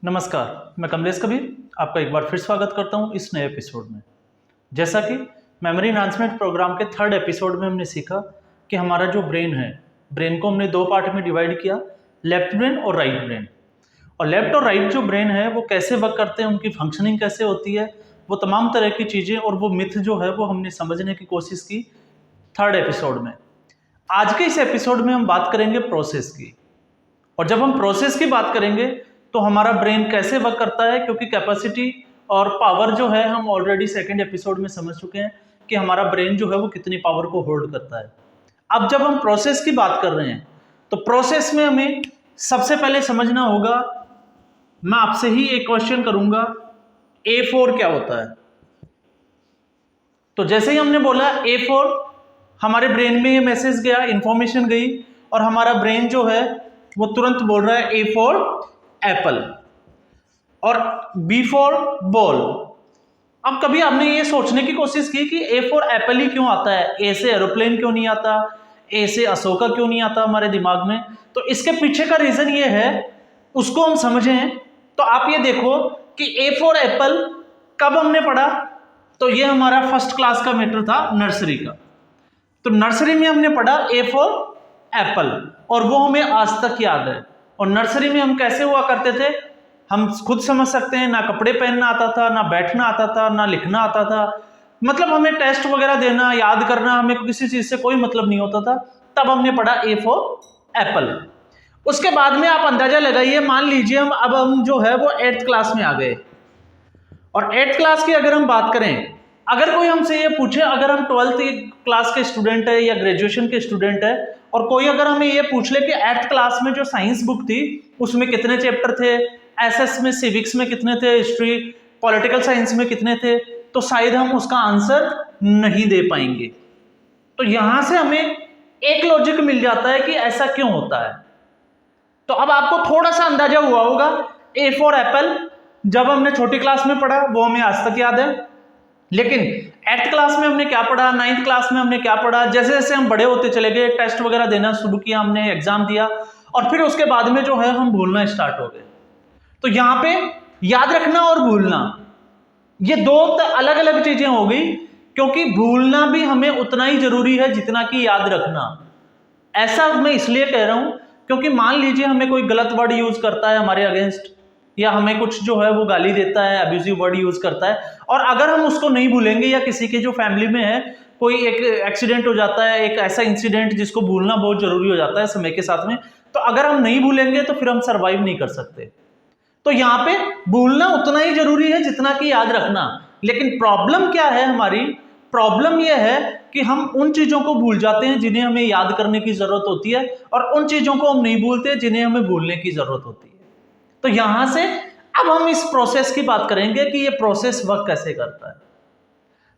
नमस्कार, मैं कमलेश कबीर आपका एक बार फिर स्वागत करता हूं इस नए एपिसोड में। जैसा कि मेमोरी एनहांसमेंट प्रोग्राम के थर्ड एपिसोड में हमने सीखा कि हमारा जो ब्रेन है, ब्रेन को हमने दो पार्ट में डिवाइड किया, लेफ्ट ब्रेन और राइट ब्रेन। और लेफ्ट और राइट जो ब्रेन है वो कैसे वर्क करते हैं, उनकी फंक्शनिंग कैसे होती है, वो तमाम तरह की चीज़ें और वो मिथ जो है वो हमने समझने की कोशिश की थर्ड एपिसोड में। आज के इस एपिसोड में हम बात करेंगे प्रोसेस की। और जब हम प्रोसेस की बात करेंगे तो हमारा ब्रेन कैसे वर्क करता है, क्योंकि कैपेसिटी और पावर जो है हम ऑलरेडी सेकंड एपिसोड में समझ चुके हैं कि हमारा ब्रेन जो है वो कितनी पावर को होल्ड करता है। अब जब हम प्रोसेस की बात कर रहे हैं तो प्रोसेस में हमें सबसे पहले समझना होगा, मैं आपसे ही एक क्वेश्चन करूंगा, A4 क्या होता है। तो जैसे ही हमने बोला A4, हमारे ब्रेन में ये मैसेज गया, इंफॉर्मेशन गई और हमारा ब्रेन जो है वो तुरंत बोल रहा है A4 एप्पल और B फॉर बॉल। अब कभी आपने ये सोचने की कोशिश की कि A4 एप्पल ही क्यों आता है, A से एरोप्लेन क्यों नहीं आता, A से अशोका क्यों नहीं आता हमारे दिमाग में? तो इसके पीछे का रीजन ये है, उसको हम समझें तो आप ये देखो कि A4 एप्पल कब हमने पढ़ा, तो ये हमारा फर्स्ट क्लास का मैटर था, नर्सरी का। तो नर्सरी में हमने पढ़ा A4 एप्पल और वो हमें आज तक याद है। और नर्सरी में हम कैसे हुआ करते थे, हम खुद समझ सकते हैं, ना कपड़े पहनना आता था, ना बैठना आता था, ना लिखना आता था, मतलब हमें टेस्ट वगैरह देना, याद करना, हमें किसी चीज से कोई मतलब नहीं होता था। तब हमने पढ़ा A4 एप्पल। उसके बाद में आप अंदाजा लगाइए, मान लीजिए हम जो है वो 8th क्लास में आ गए। और 8th क्लास की अगर हम बात करें, अगर कोई हमसे ये पूछे, अगर हम 12th क्लास के स्टूडेंट है या ग्रेजुएशन के स्टूडेंट है, और कोई अगर हमें ये पूछ ले कि 8th क्लास में जो साइंस बुक थी उसमें कितने चैप्टर थे, एसएस में, सिविक्स में कितने थे, हिस्ट्री, पॉलिटिकल साइंस में कितने थे, तो शायद हम उसका आंसर नहीं दे पाएंगे। तो यहां से हमें एक लॉजिक मिल जाता है कि ऐसा क्यों होता है। तो अब आपको थोड़ा सा अंदाजा हुआ होगा, A4 एप्पल जब हमने छोटी क्लास में पढ़ा वो हमें आज तक याद है, लेकिन 8th क्लास में हमने क्या पढ़ा, 9th क्लास में हमने क्या पढ़ा, जैसे जैसे हम बड़े होते चले गए, टेस्ट वगैरह देना शुरू किया हमने, एग्जाम दिया और फिर उसके बाद में जो है हम भूलना स्टार्ट हो गए। तो यहां पे याद रखना और भूलना, ये दो अलग अलग चीजें हो गई, क्योंकि भूलना भी हमें उतना ही जरूरी है जितना कि याद रखना। ऐसा मैं इसलिए कह रहा हूं क्योंकि मान लीजिए हमें कोई गलत वर्ड यूज करता है हमारे अगेंस्ट, या हमें कुछ जो है वो गाली देता है, अब्यूजिव वर्ड यूज करता है, और अगर हम उसको नहीं भूलेंगे, या किसी के जो फैमिली में है कोई एक एक्सीडेंट हो जाता है, एक ऐसा इंसिडेंट जिसको भूलना बहुत जरूरी हो जाता है समय के साथ में, तो अगर हम नहीं भूलेंगे तो फिर हम सर्वाइव नहीं कर सकते। तो यहां पे भूलना उतना ही जरूरी है जितना कि याद रखना। लेकिन प्रॉब्लम क्या है हमारी, प्रॉब्लम यह है कि हम उन चीजों को भूल जाते हैं जिन्हें हमें याद करने की जरूरत होती है, और उन चीजों को हम नहीं भूलते जिन्हें हमें भूलने की जरूरत होती है। तो यहां से अब हम इस प्रोसेस की बात करेंगे कि ये प्रोसेस वर्क कैसे करता है।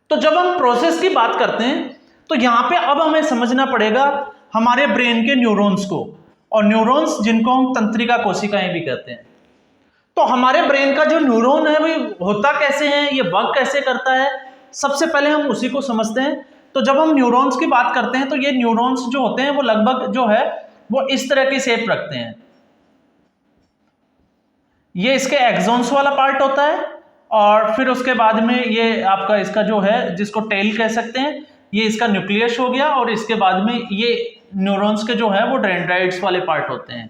तो जब हम प्रोसेस की बात करते हैं तो यहां पे अब हमें समझना पड़ेगा हमारे ब्रेन के न्यूरॉन्स को, और न्यूरॉन्स जिनको हम तंत्रिका कोशिकाएं भी कहते हैं। तो हमारे ब्रेन का जो न्यूरॉन है वो होता कैसे है, ये वर्क कैसे करता है, सबसे पहले हम उसी को समझते हैं। तो जब हम न्यूरॉन्स की बात करते हैं तो ये न्यूरॉन्स जो होते हैं वो लगभग जो है वो इस तरह की शेप रखते हैं। ये इसके एक्सॉन्स वाला पार्ट होता है, और फिर उसके बाद में ये आपका इसका जो है जिसको टेल कह सकते हैं, ये इसका न्यूक्लियस हो गया, और इसके बाद में ये न्यूरॉन्स के जो है वो डेंड्राइट्स वाले पार्ट होते हैं,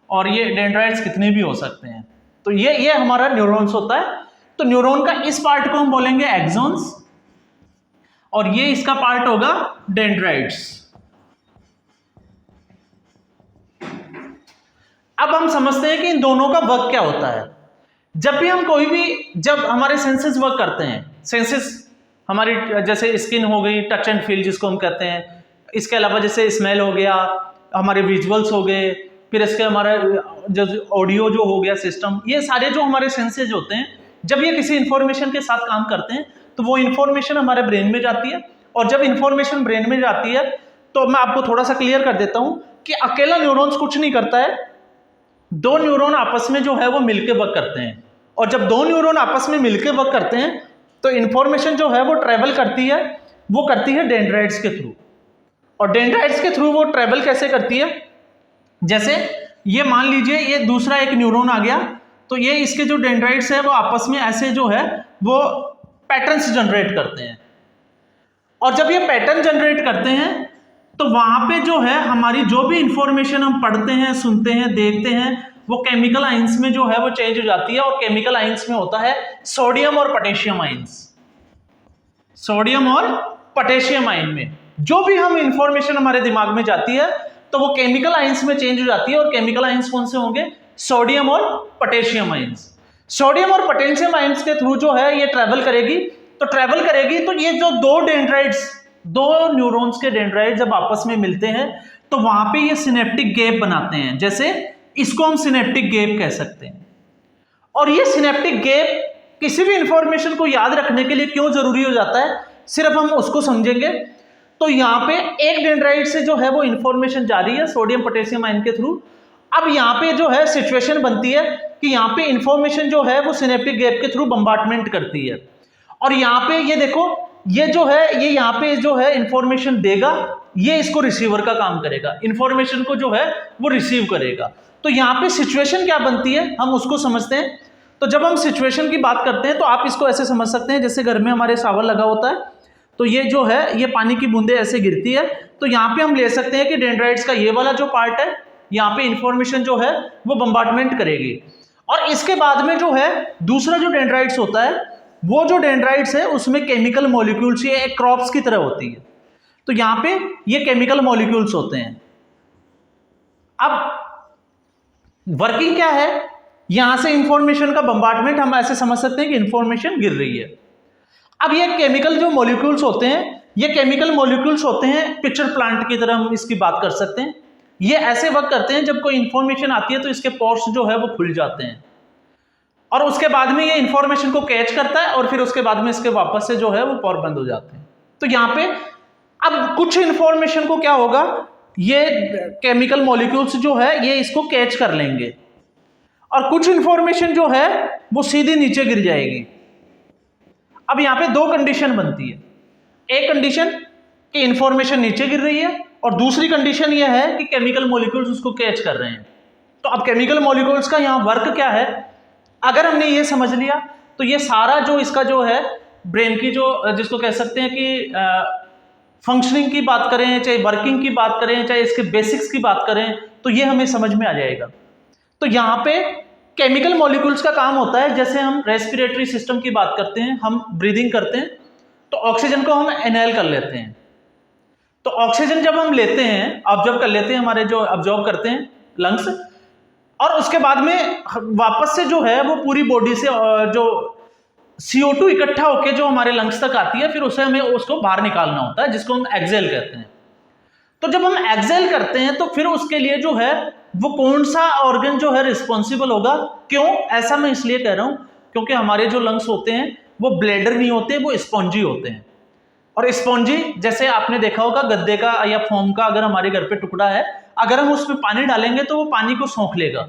और ये डेंड्राइट्स कितने भी हो सकते हैं। तो ये हमारा न्यूरॉन्स होता है। तो न्यूरॉन का इस पार्ट को हम बोलेंगे एक्सॉन्स, और ये इसका पार्ट होगा डेंड्राइट्स। अब हम समझते हैं कि इन दोनों का वर्क क्या होता है। जब भी हम जब हमारे सेंसेस वर्क करते हैं, सेंसेस हमारी जैसे स्किन हो गई, टच एंड फील जिसको हम कहते हैं, इसके अलावा जैसे स्मेल हो गया, हमारे विजुअल्स हो गए, फिर इसके हमारा जो ऑडियो जो हो गया सिस्टम, ये सारे जो हमारे सेंसेस होते हैं, जब ये किसी इंफॉर्मेशन के साथ काम करते हैं तो वो इंफॉर्मेशन हमारे ब्रेन में जाती है। और जब इंफॉर्मेशन ब्रेन में जाती है तो मैं आपको थोड़ा सा क्लियर कर देता हूं कि अकेला न्यूरॉन्स कुछ नहीं करता है, दो न्यूरॉन आपस में जो है वो मिलकर वर्क करते हैं। और जब दो न्यूरॉन आपस में मिलकर वर्क करते हैं तो इंफॉर्मेशन जो है वो ट्रेवल करती है, वो करती है डेंड्राइट्स के थ्रू। और डेंड्राइट्स के थ्रू वो ट्रेवल कैसे करती है, जैसे ये मान लीजिए ये दूसरा एक न्यूरॉन आ गया, तो ये इसके जो डेंड्राइट्स है वो आपस में ऐसे जो है वो पैटर्न्स जनरेट करते हैं, और जब ये पैटर्न जनरेट करते हैं तो वहां पे जो है हमारी जो भी इंफॉर्मेशन हम पढ़ते हैं, सुनते हैं, देखते हैं, वो केमिकल आइंस में जो है वो चेंज हो जाती है। और केमिकल आइंस में होता है सोडियम और पोटेशियम आइंस। सोडियम और पोटेशियम आयन में जो भी हम इंफॉर्मेशन हमारे दिमाग में जाती है तो वो केमिकल आइंस में चेंज हो जाती है। और केमिकल आइंस कौन से होंगे? सोडियम और पोटेशियम आइंस। सोडियम और पोटेशियम आइंस के थ्रू जो है ये ट्रेवल करेगी, तो ये जो दो डेंड्राइट्स, दो न्यूरॉन्स के डेंड्राइट जब आपस में मिलते हैं तो वहां पे ये सिनेप्टिक गैप बनाते हैं। जैसे इसको हम सिनेप्टिक गैप कह सकते हैं। और ये सिनेप्टिक गैप किसी भी इंफॉर्मेशन को याद रखने के लिए क्यों जरूरी हो जाता है, सिर्फ हम उसको समझेंगे। तो यहाँ पे एक डेंड्राइट से जो है वो इंफॉर्मेशन जा रही है सोडियम पोटेशियम आयन के थ्रू। अब यहाँ पे जो है सिचुएशन बनती है कि यहाँ पे इंफॉर्मेशन जो है वो सिनेप्टिक गैप के थ्रू बम्बार्टमेंट करती है। और यहाँ पे ये देखो, ये जो है ये यहाँ पे जो है इंफॉर्मेशन देगा, ये इसको रिसीवर का काम करेगा, इंफॉर्मेशन को जो है वो रिसीव करेगा। तो यहाँ पे सिचुएशन क्या बनती है हम उसको समझते हैं। तो जब हम सिचुएशन की बात करते हैं तो आप इसको ऐसे समझ सकते हैं, जैसे घर में हमारे शावर लगा होता है तो ये जो है ये पानी की बूंदे ऐसे गिरती है। तो यहाँ पे हम ले सकते हैं कि डेंड्राइट्स का ये वाला जो पार्ट है यहाँ पे इंफॉर्मेशन जो है वो बम्बार्टमेंट करेगी। और इसके बाद में जो है दूसरा जो डेंड्राइट्स होता है, वो जो डेंड्राइट्स है उसमें केमिकल मॉलिक्यूल्स ये एक क्रॉप्स की तरह होती है। तो यहाँ पे ये केमिकल मॉलिक्यूल्स होते हैं। अब वर्किंग क्या है, यहां से इंफॉर्मेशन का बम्बार्टमेंट हम ऐसे समझ सकते हैं कि इंफॉर्मेशन गिर रही है। अब ये केमिकल जो मॉलिक्यूल्स होते हैं, ये केमिकल मॉलिक्यूल्स होते हैं पिक्चर प्लांट की तरह हम इसकी बात कर सकते हैं। ये ऐसे वर्क करते हैं जब कोई इंफॉर्मेशन आती है तो इसके पोर्स जो है वो खुल जाते हैं और उसके बाद में ये इंफॉर्मेशन को कैच करता है और फिर उसके बाद में इसके वापस से जो है वो पोर बंद हो जाते हैं। तो यहाँ पे अब कुछ इंफॉर्मेशन को क्या होगा, ये केमिकल मॉलिक्यूल्स जो है ये इसको कैच कर लेंगे और कुछ इंफॉर्मेशन जो है वो सीधी नीचे गिर जाएगी। अब यहाँ पे दो कंडीशन बनती है, एक कंडीशन कि इंफॉर्मेशन नीचे गिर रही है और दूसरी कंडीशन ये है कि केमिकल मॉलिक्यूल्स उसको कैच कर रहे हैं। तो अब केमिकल मॉलिक्यूल्स का यहाँ वर्क क्या है, अगर हमने ये समझ लिया तो ये सारा जो इसका जो है ब्रेन की जो जिसको कह सकते हैं कि फंक्शनिंग की बात करें, चाहे वर्किंग की बात करें, चाहे इसके बेसिक्स की बात करें, तो ये हमें समझ में आ जाएगा। तो यहाँ पे केमिकल मॉलिक्यूल्स का काम होता है, जैसे हम रेस्पिरेटरी सिस्टम की बात करते हैं, हम ब्रीदिंग करते हैं तो ऑक्सीजन को हम इनहेल कर लेते हैं। तो ऑक्सीजन जब हम लेते हैं, ऑब्जर्व कर लेते हैं, हमारे जो ऑब्जर्व करते हैं लंग्स, और उसके बाद में वापस से जो है वो पूरी बॉडी से जो CO2 इकट्ठा होकर जो हमारे लंग्स तक आती है, फिर उसे हमें उसको बाहर निकालना होता है, जिसको हम एक्सेल कहते हैं। तो जब हम एक्सेल करते हैं तो फिर उसके लिए जो है वो कौन सा ऑर्गन जो है रिस्पॉन्सिबल होगा। क्यों ऐसा मैं इसलिए कह रहा हूं क्योंकि हमारे जो लंग्स होते हैं वो ब्लैडर नहीं होते, वो स्पॉन्जी होते हैं। और स्पॉन्जी जैसे आपने देखा होगा गद्दे का या फोम का अगर हमारे घर पे टुकड़ा है, अगर हम उसमें पानी डालेंगे तो वो पानी को सोख लेगा,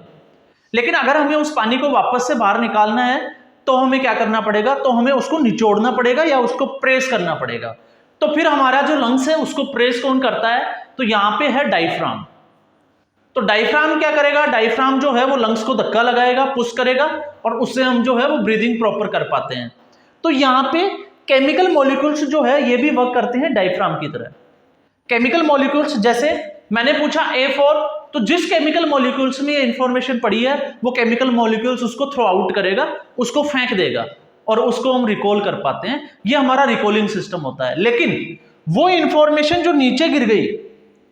लेकिन अगर हमें उस पानी को वापस से बाहर निकालना है तो हमें क्या करना पड़ेगा, तो हमें उसको निचोड़ना पड़ेगा या उसको प्रेस करना पड़ेगा। तो फिर हमारा जो लंग्स है उसको प्रेस कौन करता है, तो यहां पे है डायफ्राम। तो डायफ्राम क्या करेगा, डायफ्राम जो है वो लंग्स को धक्का लगाएगा, पुश करेगा और उससे हम जो है वो ब्रीदिंग प्रॉपर कर पाते हैं। तो यहाँ पे केमिकल मॉलिक्यूल्स जो है ये भी वर्क करते हैं डायफ्राम की तरह। केमिकल मॉलिक्यूल्स जैसे मैंने पूछा A4, तो जिस केमिकल मॉलिक्यूल्स में ये इंफॉर्मेशन पड़ी है वो केमिकल मॉलिक्यूल्स उसको थ्रो आउट करेगा, उसको फेंक देगा और उसको हम रिकॉल कर पाते हैं। ये हमारा रिकॉलिंग सिस्टम होता है। लेकिन वो इंफॉर्मेशन जो नीचे गिर गई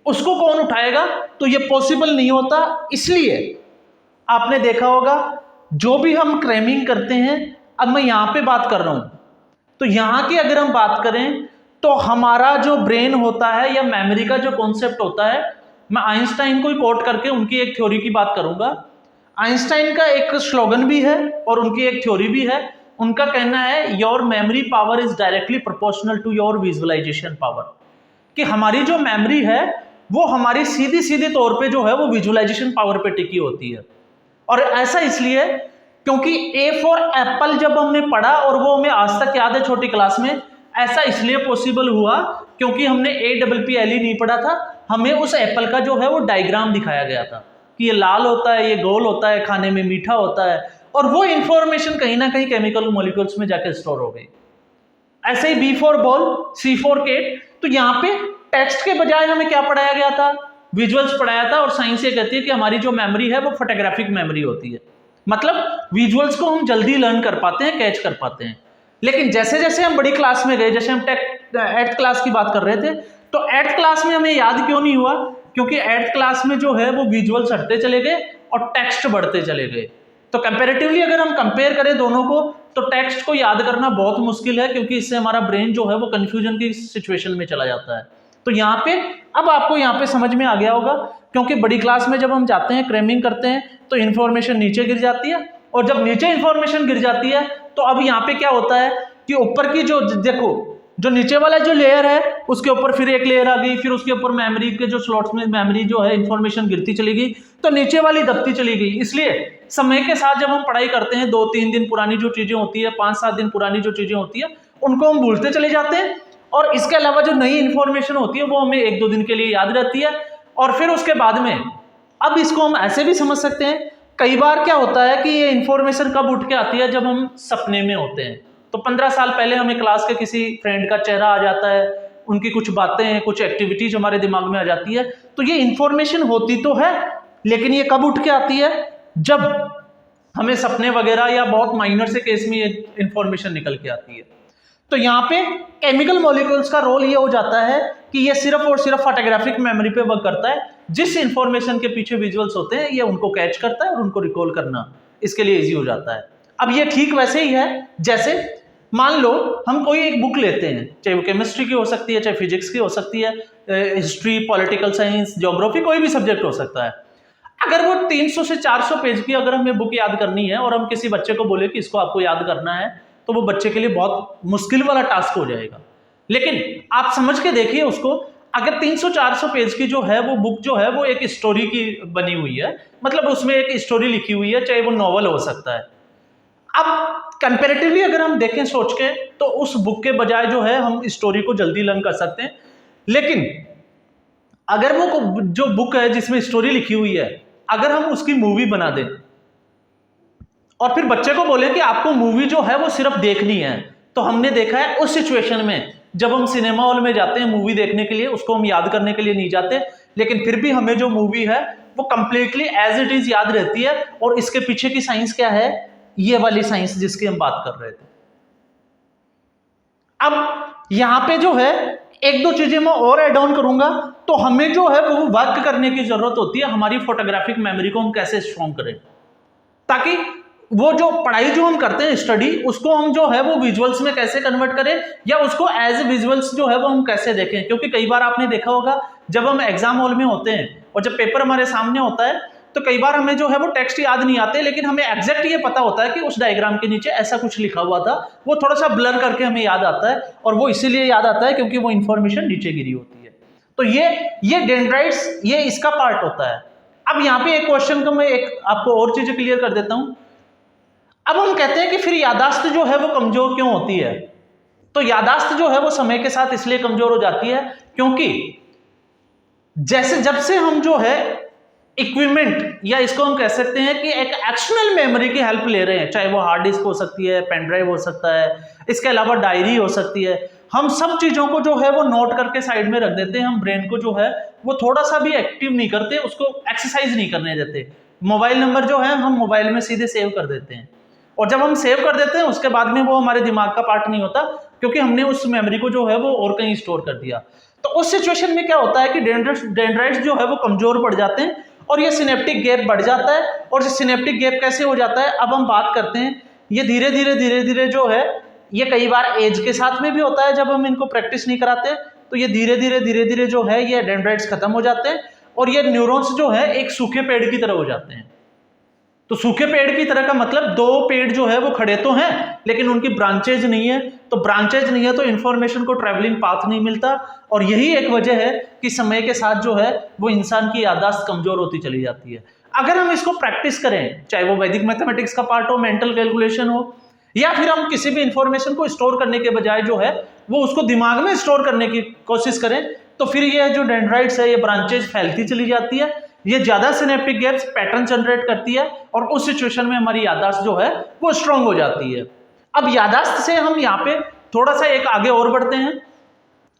उसको कौन उठाएगा, तो ये पॉसिबल नहीं होता। इसलिए आपने देखा होगा जो भी हम क्रैमिंग करते हैं, अब मैं यहां पे बात कर रहा हूं, तो यहां की अगर हम बात करें तो हमारा जो ब्रेन होता है या मेमोरी का जो कॉन्सेप्ट होता है, मैं आइंस्टाइन को ही कोट करके उनकी एक थ्योरी की बात करूंगा। आइंस्टाइन का एक स्लोगन भी है और उनकी एक थ्योरी भी है। उनका कहना है your memory power is directly proportional to your visualisation power, कि हमारी जो मेमोरी है वो हमारी सीधी सीधी तौर पे जो है वो विजुअलाइजेशन पावर पे टिकी होती है। और ऐसा इसलिए क्योंकि A फॉर एप्पल जब हमने पढ़ा और वो हमें आज तक याद है छोटी क्लास में, ऐसा इसलिए पॉसिबल हुआ क्योंकि हमने APPLE नहीं पढ़ा था, हमें उस एप्पल का जो है वो डायग्राम दिखाया गया था कि ये लाल होता है, ये गोल होता है, खाने में मीठा होता है, और वो इंफॉर्मेशन कहीं ना कहीं केमिकल मॉलिक्यूल्स में जाकर स्टोर हो गई। ऐसे ही B for ball, C for cat. तो यहाँ पे टेक्स्ट के बजाय हमें क्या पढ़ाया गया था? विजुअल्स पढ़ाया था। और साइंस ये कहती है कि हमारी जो मेमोरी है वो फोटोग्राफिक मेमोरी होती है, मतलब विजुअल्स को हम जल्दी लर्न कर पाते हैं, कैच कर पाते हैं। लेकिन जैसे जैसे हम बड़ी क्लास में गए, जैसे हम 8th क्लास की बात कर रहे थे, तो 8th क्लास में हमें याद क्यों नहीं हुआ? क्योंकि 8th क्लास में जो है वो विजुअल्स हटते चले गए और टेक्स्ट बढ़ते चले गए। तो कंपैरेटिवली अगर हम कंपेयर करें दोनों को, तो टेक्स्ट को याद करना बहुत मुश्किल है, क्योंकि इससे हमारा ब्रेन जो है वो कंफ्यूजन की सिचुएशन में चला जाता है। तो यहाँ पे अब आपको यहाँ पे समझ में आ गया होगा, क्योंकि बड़ी क्लास में जब हम जाते हैं, क्रैमिंग करते हैं, तो इन्फॉर्मेशन नीचे गिर जाती है, और जब नीचे इन्फॉर्मेशन गिर जाती है तो अब यहाँ पे क्या होता है कि ऊपर की जो देखो जो नीचे वाला जो लेयर है उसके ऊपर फिर एक लेयर आ गई, फिर उसके ऊपर मेमोरी के जो स्लॉट्स में मेमोरी जो है इंफॉर्मेशन गिरती चली गई, तो नीचे वाली दबती चली गई। इसलिए समय के साथ जब हम पढ़ाई करते हैं, 2-3 दिन पुरानी जो चीजें होती है, 5-7 दिन पुरानी जो चीजें होती है, उनको हम भूलते चले जाते हैं। और इसके अलावा जो नई इंफॉर्मेशन होती है वो हमें 1-2 दिन के लिए याद रहती है। और फिर उसके बाद में अब इसको हम ऐसे भी समझ सकते हैं, कई बार क्या होता है कि ये इंफॉर्मेशन कब उठ के आती है? जब हम सपने में होते हैं। तो 15 साल पहले हमें क्लास के किसी फ्रेंड का चेहरा आ जाता है, उनकी कुछ बातें, कुछ एक्टिविटीज हमारे दिमाग में आ जाती है, तो ये इंफॉर्मेशन होती तो है, लेकिन ये कब उठ के आती है? जब हमें सपने वगैरह या बहुत माइनर से केस में ये इंफॉर्मेशन निकल के आती है। तो यहाँ पे केमिकल मॉलिक्यूल्स का रोल ये हो जाता है कि ये सिर्फ और सिर्फ फोटोग्राफिक मेमोरी पे वर्क करता है। जिस इंफॉर्मेशन के पीछे विजुअल्स होते हैं ये उनको कैच करता है और उनको रिकॉल करना इसके लिए इजी हो जाता है। अब ये ठीक वैसे ही है जैसे मान लो हम कोई एक बुक लेते हैं, चाहे वो केमिस्ट्री की हो सकती है, चाहे फिजिक्स की हो सकती है, हिस्ट्री, पॉलिटिकल साइंस, ज्योग्राफी, कोई भी सब्जेक्ट हो सकता है। अगर वो 300 से 400 पेज की अगर हमें बुक याद करनी है और हम किसी बच्चे को बोले कि इसको आपको याद करना है, तो वो बच्चे के लिए बहुत मुश्किल वाला टास्क हो जाएगा। लेकिन आप समझ के देखिए उसको, अगर 300-400 पेज की जो है वो बुक जो है वो एक स्टोरी की बनी हुई है, मतलब उसमें एक स्टोरी लिखी हुई है, चाहे वो नॉवल हो सकता है। अब कंपैरेटिवली अगर हम देखें सोच के, तो उस बुक के बजाय जो है हम स्टोरी को जल्दी लर्न कर सकते हैं। लेकिन अगर वो जो बुक है जिसमें स्टोरी लिखी हुई है, अगर हम उसकी मूवी बना दें और फिर बच्चे को बोले कि आपको मूवी जो है वो सिर्फ देखनी है, तो हमने देखा है उस सिचुएशन में जब हम सिनेमा हॉल में जाते हैं मूवी देखने के लिए, उसको हम याद करने के लिए नहीं जाते, लेकिन फिर भी हमें जो मूवी है वो कंप्लीटली एज इट इज याद रहती है। और इसके पीछे की साइंस क्या है? ये वाली साइंस जिसकी हम बात कर रहे थे। अब यहां पे जो है 1-2 चीजें मैं और ऐड ऑन करूंगा, तो हमें जो है वो वर्क करने की जरूरत होती है, हमारी फोटोग्राफिक मेमोरी को हम कैसे स्ट्रॉन्ग करें, ताकि वो जो पढ़ाई जो हम करते हैं स्टडी, उसको हम जो है वो विजुअल्स में कैसे कन्वर्ट करें, या उसको एज ए विजुअल्स जो है वो हम कैसे देखें। क्योंकि कई बार आपने देखा होगा जब हम एग्जाम हॉल में होते हैं और जब पेपर हमारे सामने होता है, तो कई बार हमें जो है वो टेक्स्ट याद नहीं आते, लेकिन हमें एग्जैक्ट ये पता होता है कि उस डायग्राम के नीचे ऐसा कुछ लिखा हुआ था, वो थोड़ा सा ब्लर करके हमें याद आता है, और वो इसीलिए याद आता है क्योंकि वो इंफॉर्मेशन नीचे गिरी होती है। तो ये डेंड्राइट्स, ये इसका पार्ट होता है। अब यहाँ पे एक क्वेश्चन को मैं एक आपको और चीजें क्लियर कर देता हूं। अब हम कहते हैं कि फिर यादाश्त जो है वो कमजोर क्यों होती है? तो यादाश्त जो है वो समय के साथ इसलिए कमजोर हो जाती है क्योंकि जैसे जब से हम जो है इक्विपमेंट, या इसको हम कह सकते हैं कि एक एक्सटर्नल मेमोरी की हेल्प ले रहे हैं, चाहे वो हार्ड डिस्क हो सकती है, पेन ड्राइव हो सकता है, इसके अलावा डायरी हो सकती है, हम सब चीजों को जो है वो नोट करके साइड में रख देते हैं। हम ब्रेन को जो है वो थोड़ा सा भी एक्टिव नहीं करते, उसको एक्सरसाइज नहीं करने देते। मोबाइल नंबर जो है हम मोबाइल में सीधे सेव कर देते हैं, और जब हम सेव कर देते हैं उसके बाद में वो हमारे दिमाग का पार्ट नहीं होता, क्योंकि हमने उस मेमोरी को जो है वो और कहीं स्टोर कर दिया। तो उस सिचुएशन में क्या होता है कि डेंड्राइट्स जो है वो कमजोर पड़ जाते हैं और ये सिनेप्टिक गैप बढ़ जाता है। और ये सिनेप्टिक गैप कैसे हो जाता है, अब हम बात करते हैं। ये धीरे धीरे जो है, ये कई बार एज के साथ में भी होता है, जब हम इनको प्रैक्टिस नहीं कराते, तो ये धीरे धीरे जो है ये डेंड्राइट्स खत्म हो जाते हैं, और ये न्यूरॉन्स जो है एक सूखे पेड़ की तरह हो जाते हैं। तो सूखे पेड़ की तरह का मतलब 2 पेड़ जो है वो खड़े तो हैं, लेकिन उनकी ब्रांचेज नहीं है। तो ब्रांचेज नहीं है तो इन्फॉर्मेशन को ट्रैवलिंग पाथ नहीं मिलता, और यही एक वजह है कि समय के साथ जो है वो इंसान की याददाश्त कमजोर होती चली जाती है। अगर हम इसको प्रैक्टिस करें, चाहे वो वैदिक मैथमेटिक्स का पार्ट हो, मेंटल कैलकुलेशन हो, या फिर हम किसी भी इंफॉर्मेशन को स्टोर करने के बजाय जो है वो उसको दिमाग में स्टोर करने की कोशिश करें, तो फिर ये जो डेंड्राइट्स है ये ब्रांचेज फैलती चली जाती है। ये ज्यादा सिनेप्टिक गैप्स पैटर्न जनरेट करती है और उस सिचुएशन में हमारी याददाश्त जो है वो स्ट्रांग हो जाती है। अब याददाश्त से हम यहाँ पे थोड़ा सा एक आगे और बढ़ते हैं।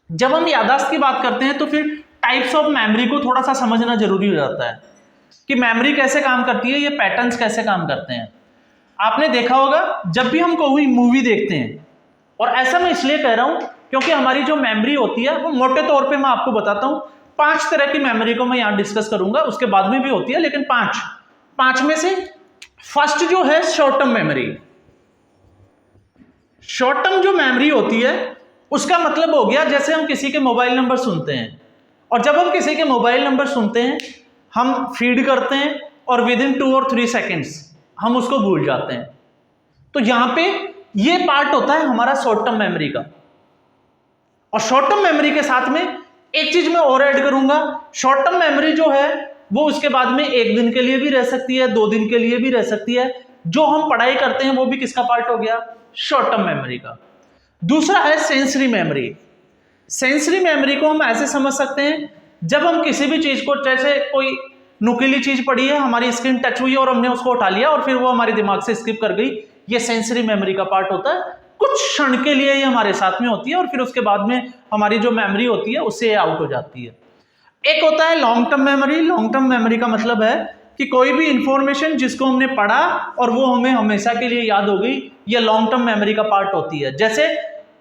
जब हम याददाश्त की बात करते हैं तो फिर टाइप्स ऑफ मेमोरी को थोड़ा सा समझना जरूरी हो जाता है कि मेमोरी कैसे काम करती है, ये पैटर्न्स कैसे काम करते हैं। आपने देखा होगा जब भी हम कोई मूवी देखते हैं, और ऐसा मैं इसलिए कह रहा हूं क्योंकि हमारी जो मेमोरी होती है वो मोटे तौर पे मैं आपको बताता हूं 5 तरह की मेमोरी को मैं यहां डिस्कस करूंगा, उसके बाद में भी होती है लेकिन 5 में से फर्स्ट जो है short term memory. Short term जो मेमोरी होती है उसका मतलब हो गया जैसे हम किसी के मोबाइल नंबर सुनते हैं, और जब हम किसी के मोबाइल नंबर सुनते हैं हम फीड करते हैं और विद इन 2 और 3 सेकेंड्स हम उसको भूल जाते हैं। तो यहां पे ये पार्ट होता है हमारा शॉर्ट टर्म मेमोरी का। और शॉर्ट टर्म मेमोरी के साथ में एक चीज मैं और ऐड करूंगा, शॉर्ट टर्म मेमोरी जो है वो उसके बाद में 1 दिन के लिए भी रह सकती है, 2 दिन के लिए भी रह सकती है। जो हम पढ़ाई करते हैं वो भी किसका पार्ट हो गया, शॉर्ट टर्म मेमोरी का। दूसरा है सेंसरी मेमोरी। सेंसरी मेमोरी को हम ऐसे समझ सकते हैं जब हम किसी भी चीज को, जैसे कोई नुकीली चीज पड़ी है, हमारी स्किन टच हुई और हमने उसको उठा लिया और फिर वो हमारे दिमाग से स्किप कर गई, ये सेंसरी मेमोरी का पार्ट होता है। कुछ क्षण के लिए ये हमारे साथ में होती है और फिर उसके बाद में हमारी जो मेमोरी होती है उससे आउट हो जाती है। एक होता है long term memory. Long term memory का मतलब है कि कोई भी इंफॉर्मेशन जिसको हमने पढ़ा और वो हमें हमेशा के लिए याद हो गई, ये लॉन्ग टर्म मेमोरी का पार्ट होती है। जैसे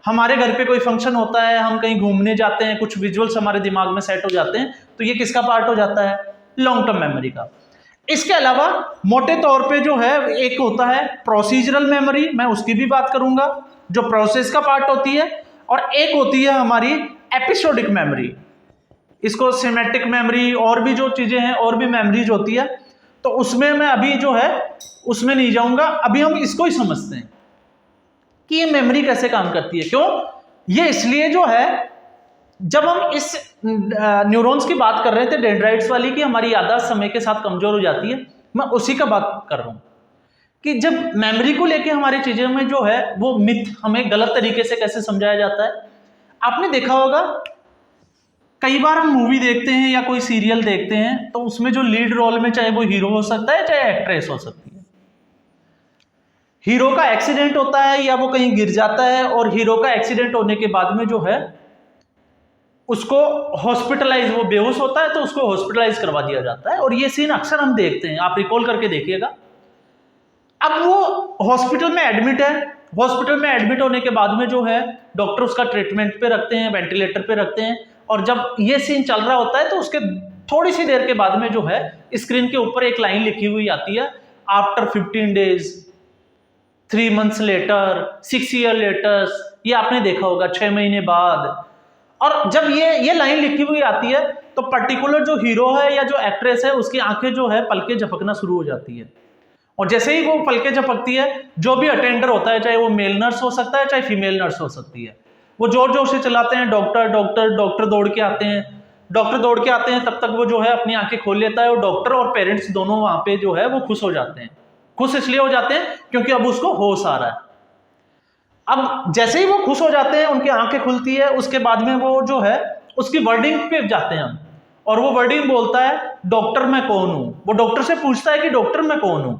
हमारे घर पे कोई फंक्शन होता है, हम कहीं घूमने जाते हैं, कुछ विजुअल्स हमारे दिमाग में सेट हो जाते हैं, तो ये किसका पार्ट हो जाता है, लॉन्ग टर्म मेमोरी का। इसके अलावा मोटे तौर पे जो है एक होता है प्रोसीजरल मेमोरी, मैं उसकी भी बात करूंगा जो प्रोसेस का पार्ट होती है, और एक होती है हमारी एपिसोडिक मेमोरी। इसको सिमेटिक मेमोरी और भी जो चीजें हैं और भी मेमोरीज होती है, तो उसमें मैं अभी जो है उसमें नहीं जाऊंगा। अभी हम इसको ही समझते हैं कि ये मेमोरी कैसे काम करती है। क्यों, ये इसलिए जो है जब हम इस न्यूरॉन्स की बात कर रहे थे डेंड्राइट्स वाली कि हमारी याददाश्त समय के साथ कमजोर हो जाती है, मैं उसी का बात कर रहा हूं कि जब मेमोरी को लेके हमारी चीजों में जो है वो मिथ हमें गलत तरीके से कैसे समझाया जाता है। आपने देखा होगा कई बार हम मूवी देखते हैं या कोई सीरियल देखते हैं तो उसमें जो लीड रोल में, चाहे वो हीरो हो सकता है चाहे एक्ट्रेस हो सकती है, हीरो का एक्सीडेंट होता है या वो कहीं गिर जाता है और हीरो का एक्सीडेंट होने के बाद में जो है उसको हॉस्पिटलाइज, वो बेहोश होता है तो उसको हॉस्पिटलाइज करवा दिया जाता है। और ये सीन अक्सर हम देखते हैं, आप रिकॉल करके देखिएगा। अब वो हॉस्पिटल में एडमिट है, हॉस्पिटल में एडमिट होने के बाद में जो है डॉक्टर उसका ट्रीटमेंट पे रखते हैं, वेंटिलेटर पे रखते हैं, और जब ये सीन चल रहा होता है तो उसके थोड़ी सी देर के बाद में जो है स्क्रीन के ऊपर एक लाइन लिखी हुई आती है, after 15 days, 3 months later, 6 year later. ये आपने देखा होगा, 6 महीने बाद। और जब ये लाइन लिखी हुई आती है तो पर्टिकुलर जो हीरो है या जो एक्ट्रेस है उसकी आंखें जो है पलके झपकना शुरू हो जाती है, और जैसे ही वो पलके झपकती है जो भी अटेंडर होता है, चाहे वो मेल नर्स हो सकता है चाहे फीमेल नर्स हो सकती है, वो जोर जोर से चलाते हैं डॉक्टर डॉक्टर डॉक्टर, दौड़ के आते हैं, डॉक्टर दौड़ के आते हैं, तब तक वो जो है अपनी आंखें खोल लेता है और डॉक्टर और पेरेंट्स दोनों वहां पे जो है वो खुश हो जाते हैं। खुश इसलिए हो जाते हैं क्योंकि अब उसको होश आ रहा है। अब जैसे ही वो खुश हो जाते हैं, उनकी आंखें खुलती है, उसके बाद में वो जो है उसकी वर्डिंग पे जाते हैं हम, और वो वर्डिंग बोलता है डॉक्टर मैं कौन हूं। वो डॉक्टर से पूछता है कि डॉक्टर मैं कौन हूं,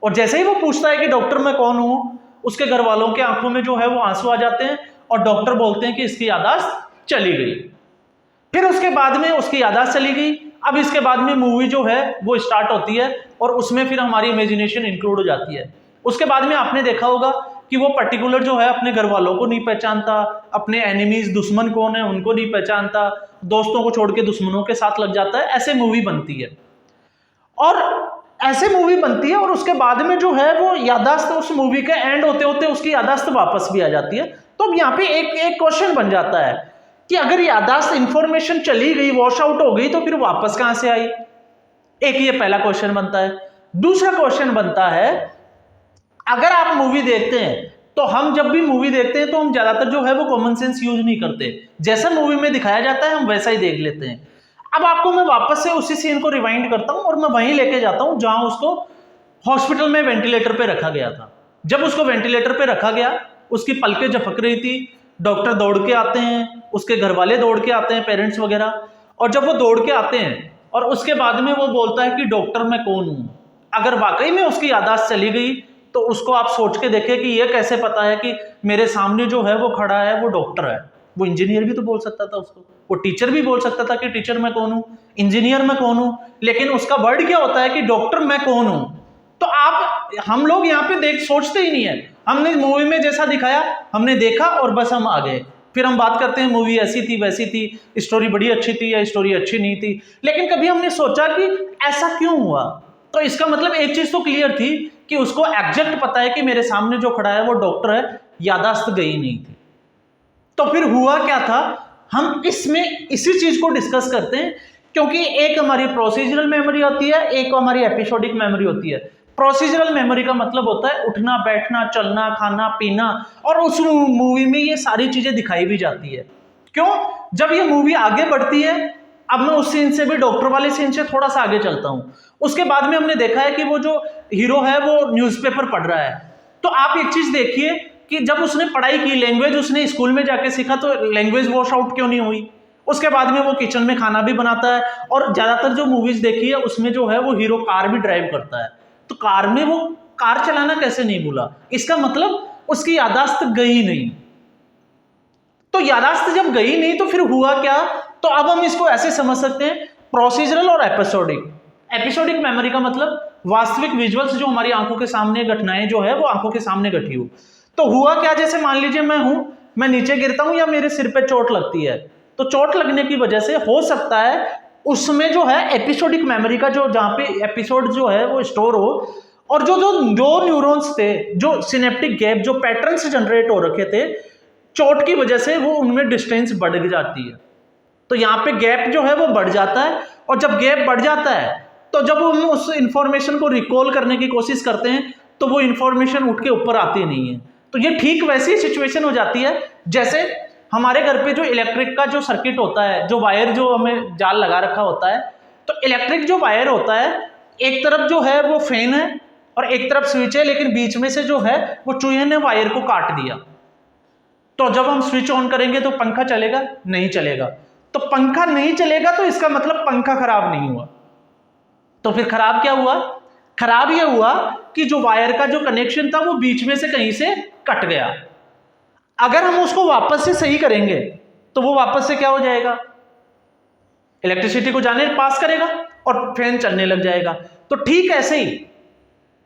और जैसे ही वो पूछता है कि डॉक्टर मैं कौन हूं, उसके घर वालों के आंखों में जो है वो आंसू आ जाते हैं और डॉक्टर बोलते हैं कि इसकी याददाश्त चली गई। फिर उसके बाद में उसकी याददाश्त चली गई। अब इसके बाद में मूवी जो है वो स्टार्ट होती है और उसमें फिर हमारी इमेजिनेशन इंक्लूड हो जाती है। उसके बाद में आपने देखा होगा कि वो पर्टिकुलर जो है अपने घर वालों को नहीं पहचानता, अपने एनिमीज, दुश्मन कौन है उनको नहीं पहचानता, दोस्तों को छोड़ के दुश्मनों के साथ लग जाता है। ऐसे मूवी बनती है, और ऐसे मूवी बनती है और उसके बाद में जो है वो याददाश्त, उस मूवी के एंड होते होते उसकी याददाश्त वापस भी आ जाती है। तो अब यहाँ पे एक क्वेश्चन बन जाता है कि अगर याददाश्त इंफॉर्मेशन चली गई, वॉश आउट हो गई, तो फिर वापस कहां से आई। एक ये पहला क्वेश्चन बनता है। दूसरा क्वेश्चन बनता है, अगर आप मूवी देखते हैं तो हम जब भी मूवी देखते हैं तो हम ज्यादातर जो है वो कॉमन सेंस यूज नहीं करते, जैसा मूवी में दिखाया जाता है हम वैसा ही देख लेते हैं। अब आपको मैं वापस से उसी सीन को रिवाइंड करता हूं और मैं वहीं लेके जाता हूं जहां उसको हॉस्पिटल में वेंटिलेटर पे रखा गया था। जब उसको वेंटिलेटर पे रखा गया, उसकी पलकें झपक रही थी, डॉक्टर दौड़ के आते हैं, उसके घर वाले दौड़ के आते हैं, पेरेंट्स वगैरह, और जब वो दौड़ के आते हैं और उसके बाद में वो बोलता है कि डॉक्टर मैं कौन हूं। अगर वाकई में उसकी याददाश्त चली गई तो उसको आप सोच के देखें कि ये कैसे पता है कि मेरे सामने जो है वो खड़ा है वो डॉक्टर है। वो इंजीनियर भी तो बोल सकता था उसको, वो टीचर भी बोल सकता था कि टीचर मैं कौन हूं, इंजीनियर मैं कौन हूं, लेकिन उसका वर्ड क्या होता है कि डॉक्टर मैं कौन हूं। तो हम लोग यहाँ पे सोचते ही नहीं है। हमने मूवी में जैसा दिखाया हमने देखा और बस हम आ गए। फिर हम बात करते हैं मूवी ऐसी थी वैसी थी, स्टोरी बड़ी अच्छी थी या स्टोरी अच्छी नहीं थी, लेकिन कभी हमने सोचा कि ऐसा क्यों हुआ। तो इसका मतलब एक चीज तो क्लियर थी कि उसको एग्जैक्ट पता है कि मेरे सामने जो खड़ा है वो डॉक्टर है, याददाश्त गई नहीं थी। तो फिर हुआ क्या था, हम इसमें इसी चीज को डिस्कस करते हैं, क्योंकि एक हमारी प्रोसीजरल मेमोरी होती है, एक हमारी एपिसोडिक मेमोरी होती है। प्रोसीजरल मेमोरी का मतलब होता है उठना बैठना चलना खाना पीना, और उस मूवी में ये सारी चीजें दिखाई भी जाती है। क्यों? जब ये मूवी आगे बढ़ती है, अब मैं उस सीन से भी डॉक्टर वाले सीन से थोड़ा सा आगे चलता हूं, उसके बाद में हमने देखा है कि वो जो हीरो है वो न्यूज़पेपर पढ़ रहा है। तो आप एक चीज देखिए कि जब उसने पढ़ाई की, लैंग्वेज उसने स्कूल में जाके सीखा, तो लैंग्वेज वॉश आउट क्यों नहीं हुई? उसके बाद में वो किचन में खाना भी बनाता है, और ज्यादातर जो मूवीज देखी है उसमें जो है वो हीरो कार भी ड्राइव करता है। तो कार में वो कार चलाना कैसे नहीं भूला? इसका मतलब उसकी याददाश्त गई नहीं। तो याददाश्त जब गई नहीं तो फिर हुआ क्या? तो अब हम इसको ऐसे समझ सकते हैं, प्रोसीजरल और एपिसोडिक। एपिसोडिक मेमोरी का मतलब वास्तविक विजुअल्स, जो हमारी आंखों के सामने घटनाएं जो है वो आंखों के सामने घटी हो। तो हुआ क्या, जैसे मान लीजिए मैं नीचे गिरता हूं या मेरे सिर पे चोट लगती है, तो चोट लगने की वजह से हो सकता है उसमें जो है एपिसोडिक मेमोरी का जो जहां पे एपिसोड जो है वो स्टोर हो, और जो जो जो न्यूरॉन्स थे, जो सिनेप्टिक गैप, जो पैटर्न्स जनरेट हो रखे थे चोट की वजह से, वो उनमें डिस्टेंस बढ़ जाती है। तो यहाँ पे गैप जो है वो बढ़ जाता है, और जब गैप बढ़ जाता है तो जब हम उस इंफॉर्मेशन को रिकॉल करने की कोशिश करते हैं तो वो इंफॉर्मेशन उठ के ऊपर आती नहीं है। तो ये ठीक वैसी सिचुएशन हो जाती है जैसे हमारे घर पे जो इलेक्ट्रिक का जो सर्किट होता है, जो वायर जो हमें जाल लगा रखा होता है, तो इलेक्ट्रिक जो वायर होता है, एक तरफ जो है वो फैन है और एक तरफ स्विच है, लेकिन बीच में से जो है वो चूहे ने वायर को काट दिया। तो जब हम स्विच ऑन करेंगे तो पंखा चलेगा? नहीं चलेगा। तो पंखा नहीं चलेगा तो इसका मतलब पंखा खराब नहीं हुआ। तो फिर खराब क्या हुआ? खराब यह हुआ कि जो वायर का जो कनेक्शन था वो बीच में से कहीं से कट गया। अगर हम उसको वापस से सही करेंगे तो वो वापस से क्या हो जाएगा? इलेक्ट्रिसिटी को जाने पास करेगा और फैन चलने लग जाएगा। तो ठीक ऐसे ही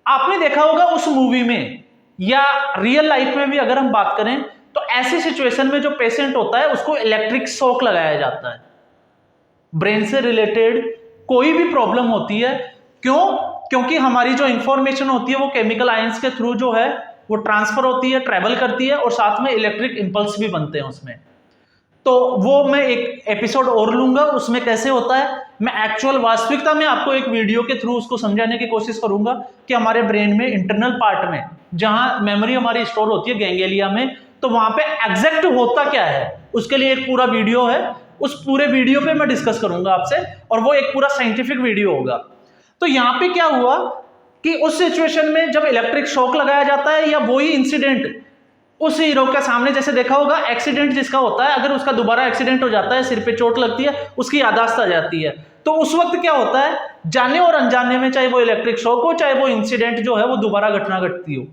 आपने देखा होगा उस मूवी में, या रियल लाइफ में भी अगर हम बात करें, तो ऐसी सिचुएशन में जो पेशेंट होता है उसको इलेक्ट्रिक शॉक लगाया जाता है। ब्रेन से रिलेटेड कोई भी प्रॉब्लम होती है, क्यों? क्योंकि हमारी जो इंफॉर्मेशन होती है वो केमिकल आयंस के थ्रू जो है वो ट्रांसफर होती है, ट्रेवल करती है, और साथ में इलेक्ट्रिक इंपल्स भी बनते हैं उसमें। तो वो मैं एक एपिसोड और लूंगा, उसमें कैसे होता है मैं एक्चुअल वास्तविकता में आपको एक वीडियो के थ्रू उसको समझाने की कोशिश करूंगा कि हमारे ब्रेन में इंटरनल पार्ट में जहां मेमोरी हमारी स्टोर होती है गैंग्लिया में, तो वहां पे एग्जैक्ट होता क्या है, उसके लिए एक पूरा वीडियो है। उस पूरे वीडियो पे मैं डिस्कस करूंगा आपसे, और वो एक पूरा साइंटिफिक वीडियो होगा। तो यहाँ पे क्या हुआ कि उस सिचुएशन में जब इलेक्ट्रिक शॉक लगाया जाता है, या वही इंसिडेंट उस हीरो के सामने, जैसे देखा होगा एक्सीडेंट जिसका होता है, अगर उसका दोबारा एक्सीडेंट हो जाता है, सिर पे चोट लगती है, उसकी याददाश्त आ जाती है, तो उस वक्त क्या होता है, जाने और अनजाने में, चाहे वो इलेक्ट्रिक शॉक हो चाहे वो इंसिडेंट जो है वो दोबारा घटना घटती हो,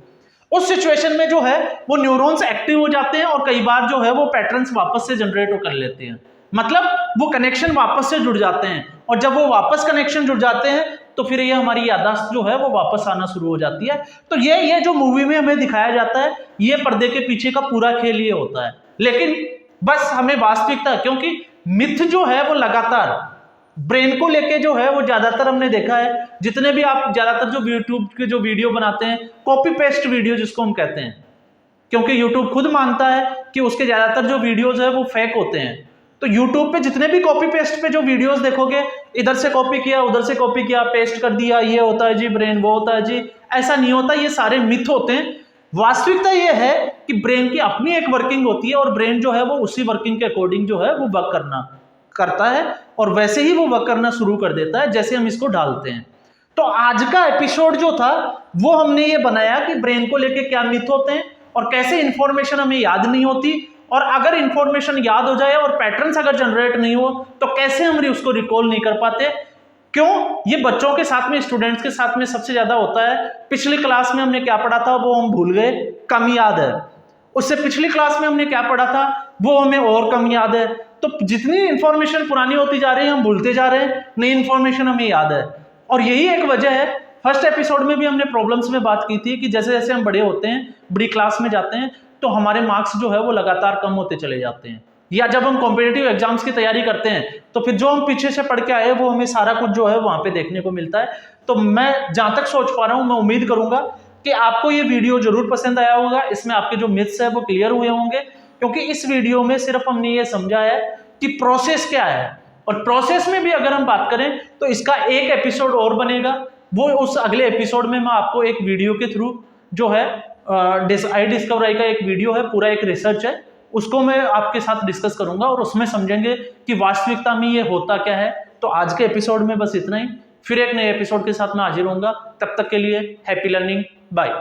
उस सिचुएशन में जो है वो न्यूरॉन्स एक्टिव हो जाते हैं और कई बार जो है वो पैटर्न्स वापस से जनरेट कर लेते हैं। मतलब वो कनेक्शन वापस से जुड़ जाते हैं, और जब वो वापस कनेक्शन जुड़ जाते हैं तो फिर ये हमारी याददाश्त जो है वो वापस आना शुरू हो जाती है। तो ये जो मूवी में हमें दिखाया जाता है, ये पर्दे के पीछे का पूरा खेल ये होता है। लेकिन बस हमें वास्तविकता, क्योंकि मिथ जो है वो लगातार ब्रेन को लेके जो है वो ज्यादातर हमने देखा है, जितने भी आप ज्यादातर जो यूट्यूब के जो वीडियो बनाते हैं, कॉपी पेस्ट वीडियो जिसको हम कहते हैं, क्योंकि यूट्यूब खुद मानता है कि उसके ज्यादातर जो वीडियोस है वो फेक होते हैं। तो यूट्यूब पे जितने भी कॉपी पेस्ट पे जो वीडियोस देखोगे, इधर से कॉपी किया उधर से कॉपी किया पेस्ट कर दिया, ये होता है जी ब्रेन, वो होता है जी, ऐसा नहीं होता, ये सारे मिथ होते हैं। वास्तविकता ये है कि ब्रेन की अपनी एक वर्किंग होती है, और ब्रेन जो है वो उसी वर्किंग के अकॉर्डिंग जो है वो वर्क करता है, और वैसे ही वो वर्क करना शुरू कर देता है जैसे हम इसको डालते हैं। तो आज का एपिसोड जो था वो हमने ये बनाया कि ब्रेन को लेके क्या मिथ होते हैं, और कैसे इंफॉर्मेशन हमें याद नहीं होती, और अगर इंफॉर्मेशन याद हो जाए और पैटर्न्स अगर जनरेट नहीं हो तो कैसे हम उसको रिकॉल नहीं कर पाते। क्यों? ये बच्चों के साथ में, स्टूडेंट्स के साथ में सबसे ज्यादा होता है। पिछली क्लास में हमने क्या पढ़ा था वो हम भूल गए, कम याद है। उससे पिछली क्लास में हमने क्या पढ़ा था वो हमें और कम याद है। तो जितनी इंफॉर्मेशन पुरानी होती जा रही है हम भूलते जा रहे हैं, नई इंफॉर्मेशन हमें याद है। और यही एक वजह है, फर्स्ट एपिसोड में भी हमने प्रॉब्लम्स में बात की थी कि जैसे जैसे हम बड़े होते हैं, बड़ी क्लास में जाते हैं, तो हमारे मार्क्स जो है वो लगातार कम होते चले जाते हैं। या जब हम कॉम्पिटिटिव एग्जाम्स की तैयारी करते हैं तो फिर जो हम पीछे से पढ़ के आए वो हमें सारा कुछ जो है वहां पे देखने को मिलता है। तो मैं जहां तक सोच पा रहा हूं, मैं उम्मीद करूंगा कि आपको ये वीडियो जरूर पसंद आया होगा। इसमें आपके जो मिथ्स है वो क्लियर हुए होंगे, क्योंकि इस वीडियो में सिर्फ हमने ये समझा है कि प्रोसेस क्या है। और प्रोसेस में भी अगर हम बात करें तो इसका एक एपिसोड और बनेगा, वो उस अगले एपिसोड में मैं आपको एक वीडियो के थ्रू जो है आई डिस्कवर आई का एक वीडियो है, पूरा एक रिसर्च है, उसको मैं आपके साथ डिस्कस करूंगा और उसमें समझेंगे कि वास्तविकता में ये होता क्या है। तो आज के एपिसोड में बस इतना ही, फिर एक नए एपिसोड के साथ मैं हाजिर होऊंगा। तब तक के लिए हैप्पी लर्निंग, बाय।